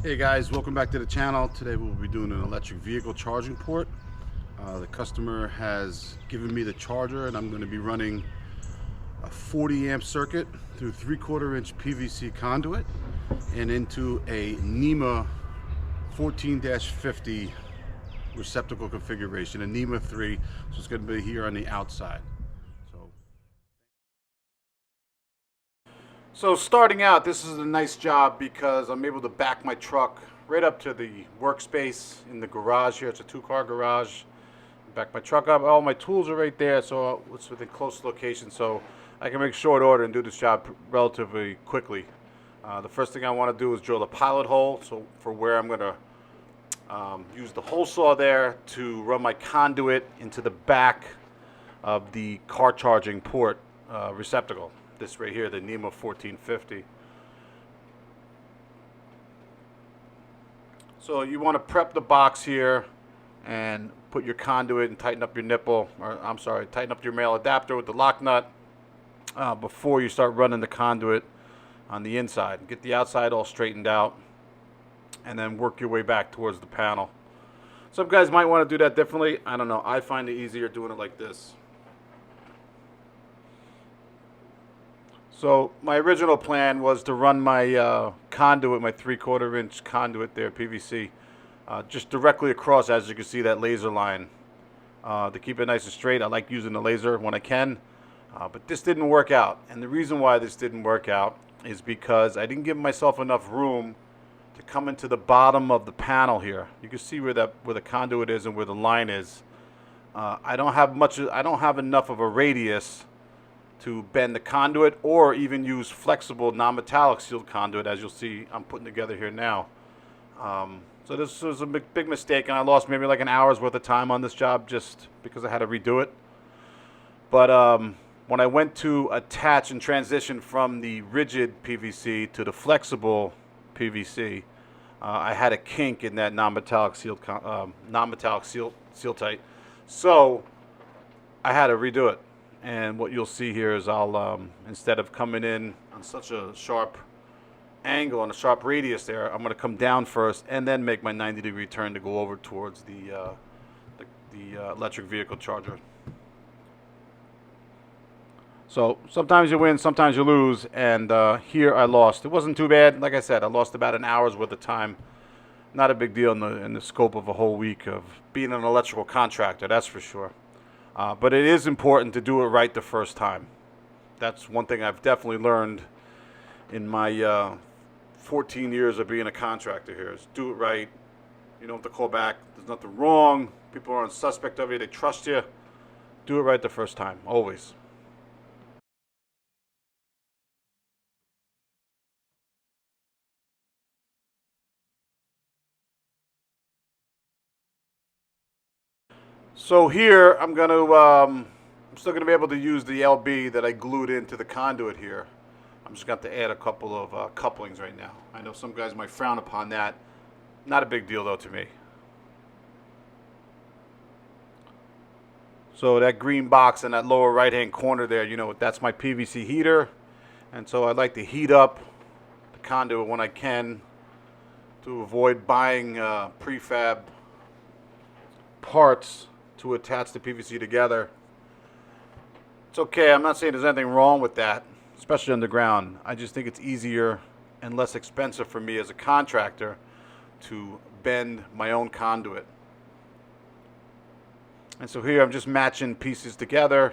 Hey guys, welcome back to the channel. Today we'll be doing an electric vehicle charging port. The customer has given me the charger and I'm going to be running a 40 amp circuit through 3/4 inch PVC conduit and into a NEMA 14-50 receptacle configuration, a NEMA 3, so it's going to be here on the outside. So starting out, this is a nice job because I'm able to back my truck right up to the workspace in the garage here. It's a 2-car garage. Back my truck up. All my tools are right there, so it's within close location, so I can make short order and do this job relatively quickly. The first thing I want to do is drill a pilot hole, so for where I'm going to use the hole saw there to run my conduit into the back of the car charging port receptacle. This right here, the NEMA 1450. So you want to prep the box here and put your conduit and tighten up your nipple, or I'm sorry, tighten up your male adapter with the lock nut before you start running the conduit on the inside. Get the outside all straightened out and then work your way back towards the panel. Some guys might want to do that differently. I don't know. I find it easier doing it like this. So my original plan was to run my conduit, my 3/4 inch conduit there, PVC, just directly across, as you can see, that laser line. To keep it nice and straight, I like using the laser when I can, but this didn't work out. And the reason why this didn't work out is because I didn't give myself enough room to come into the bottom of the panel here. You can see where the conduit is and where the line is. I don't have enough of a radius to bend the conduit or even use flexible non-metallic sealed conduit, as you'll see I'm putting together here now. So this was a big mistake, and I lost maybe like an hour's worth of time on this job just because I had to redo it. But when I went to attach and transition from the rigid PVC to the flexible PVC, I had a kink in that non-metallic seal tight, so I had to redo it. And what you'll see here is I'll, instead of coming in on such a sharp angle and a sharp radius there, I'm going to come down first and then make my 90-degree turn to go over towards the electric vehicle charger. So sometimes you win, sometimes you lose, and here I lost. It wasn't too bad. Like I said, I lost about an hour's worth of time. Not a big deal in the scope of a whole week of being an electrical contractor, that's for sure. But it is important to do it right the first time. That's one thing I've definitely learned in my 14 years of being a contractor here, is do it right. You don't have to call back. There's nothing wrong. People aren't suspect of you. They trust you. Do it right the first time, always. So here I'm still gonna be able to use the LB that I glued into the conduit here. I'm just going to add a couple of couplings right now. I know some guys might frown upon that. Not a big deal though to me. So that green box in that lower right hand corner there, you know, that's my PVC heater. And so I like to heat up the conduit when I can to avoid buying prefab parts to attach the PVC together. It's okay. I'm not saying there's anything wrong with that, especially underground. I just think it's easier and less expensive for me as a contractor to bend my own conduit. And so here I'm just matching pieces together,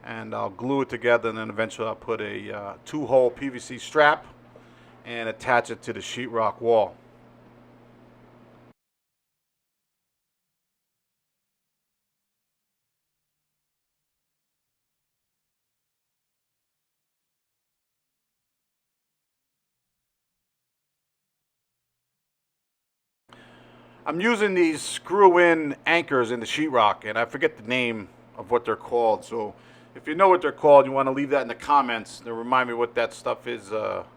and I'll glue it together, and then eventually I'll put a 2-hole PVC strap and attach it to the sheetrock wall. I'm using these screw-in anchors in the sheetrock, and I forget the name of what they're called. So if you know what they're called, you want to leave that in the comments to remind me what that stuff is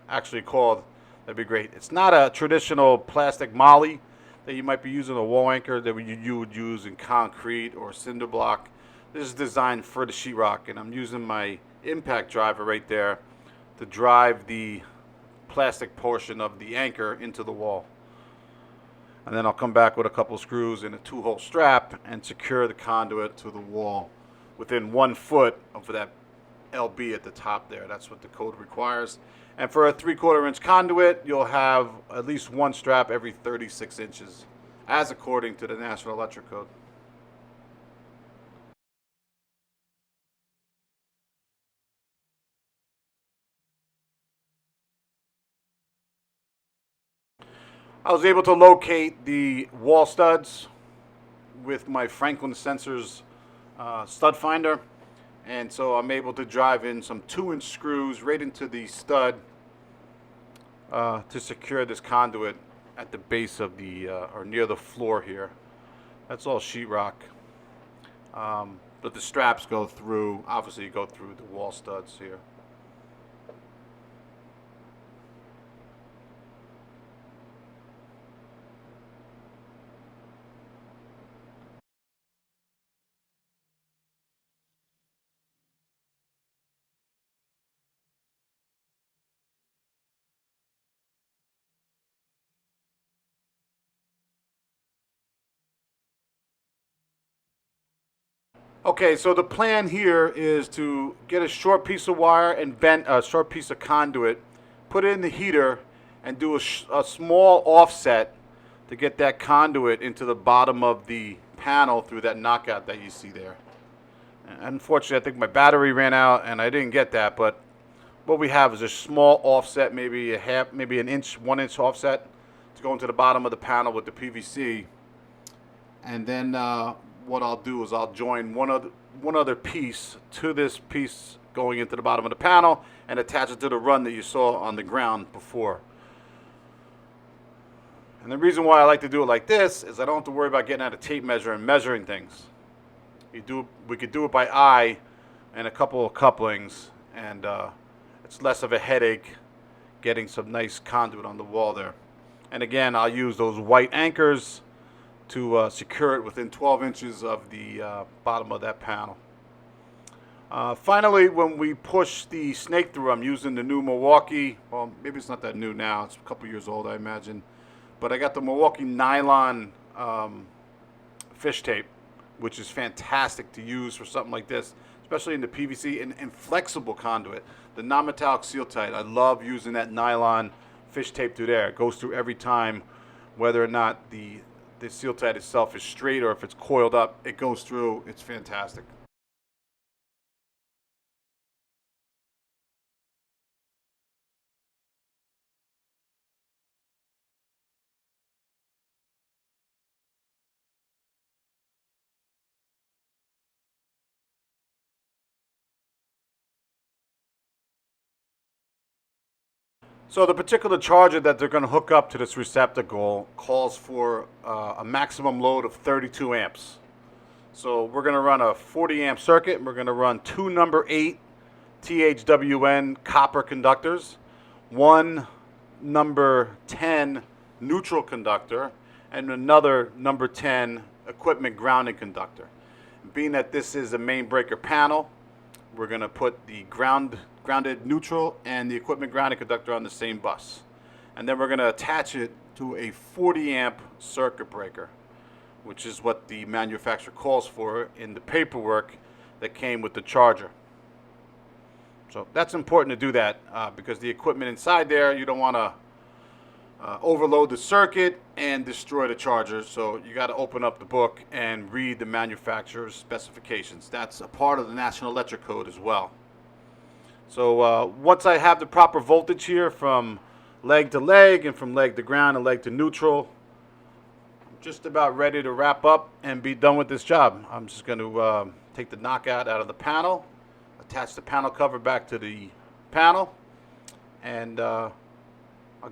actually called. That'd be great. It's not a traditional plastic molly that you might be using, a wall anchor that you would use in concrete or cinder block. This is designed for the sheetrock, and I'm using my impact driver right there to drive the plastic portion of the anchor into the wall. And then I'll come back with a couple screws and a 2-hole strap and secure the conduit to the wall within 1 foot of that LB at the top there. That's what the code requires. And for a 3/4 inch conduit, you'll have at least 1 strap every 36 inches, as according to the National Electric Code. I was able to locate the wall studs with my Franklin Sensors stud finder, and so I'm able to drive in some 2-inch screws right into the stud to secure this conduit at the base of the or near the floor here. That's all sheetrock, but the straps go through, obviously go through the wall studs here. Okay, so the plan here is to get a short piece of wire and bend a short piece of conduit, put it in the heater, and do a small offset to get that conduit into the bottom of the panel through that knockout that you see there. And unfortunately, I think my battery ran out and I didn't get that, but what we have is a small offset, maybe maybe an inch, 1-inch offset to go into the bottom of the panel with the PVC. And then what I'll do is I'll join one other piece to this piece going into the bottom of the panel and attach it to the run that you saw on the ground before. And the reason why I like to do it like this is I don't have to worry about getting out a tape measure and measuring things. We could do it by eye and a couple of couplings, and it's less of a headache getting some nice conduit on the wall there. And again, I'll use those white anchors to secure it within 12 inches of the bottom of that panel. Finally, when we push the snake through, I'm using the new Milwaukee, well, maybe it's not that new now, it's a couple years old, I imagine, but I got the Milwaukee nylon fish tape, which is fantastic to use for something like this, especially in the PVC and flexible conduit. The non-metallic seal tight, I love using that nylon fish tape through there. It goes through every time, whether or not the seal tight itself is straight or if it's coiled up, it goes through. It's fantastic. So the particular charger that they're going to hook up to this receptacle calls for a maximum load of 32 amps. So we're going to run a 40 amp circuit, and we're going to run 2 number 8 THWN copper conductors, 1 number 10 neutral conductor, and another number 10 equipment grounding conductor. Being that this is a main breaker panel, we're going to put the grounded neutral and the equipment grounding conductor on the same bus. And then we're going to attach it to a 40 amp circuit breaker, which is what the manufacturer calls for in the paperwork that came with the charger. So that's important to do that because the equipment inside there, you don't want to overload the circuit and destroy the charger. So you got to open up the book and read the manufacturer's specifications. That's a part of the National Electric Code as well. So once I have the proper voltage here from leg to leg and from leg to ground and leg to neutral, I'm just about ready to wrap up and be done with this job. I'm just going to take the knockout out of the panel, attach the panel cover back to the panel, and I'll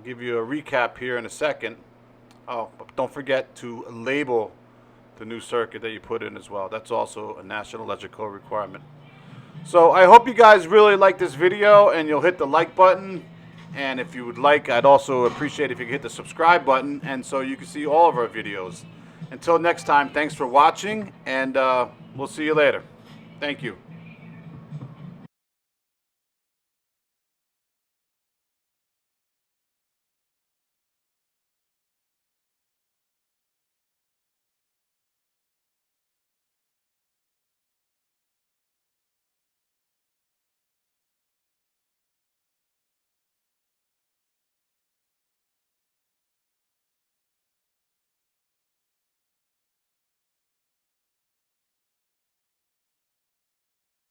give you a recap here in a second. Oh, but don't forget to label the new circuit that you put in as well. That's also a National Electric Code requirement. So I hope you guys really like this video and you'll hit the like button. And if you would like, I'd also appreciate if you could hit the subscribe button and so you can see all of our videos. Until next time, thanks for watching, and we'll see you later. Thank you.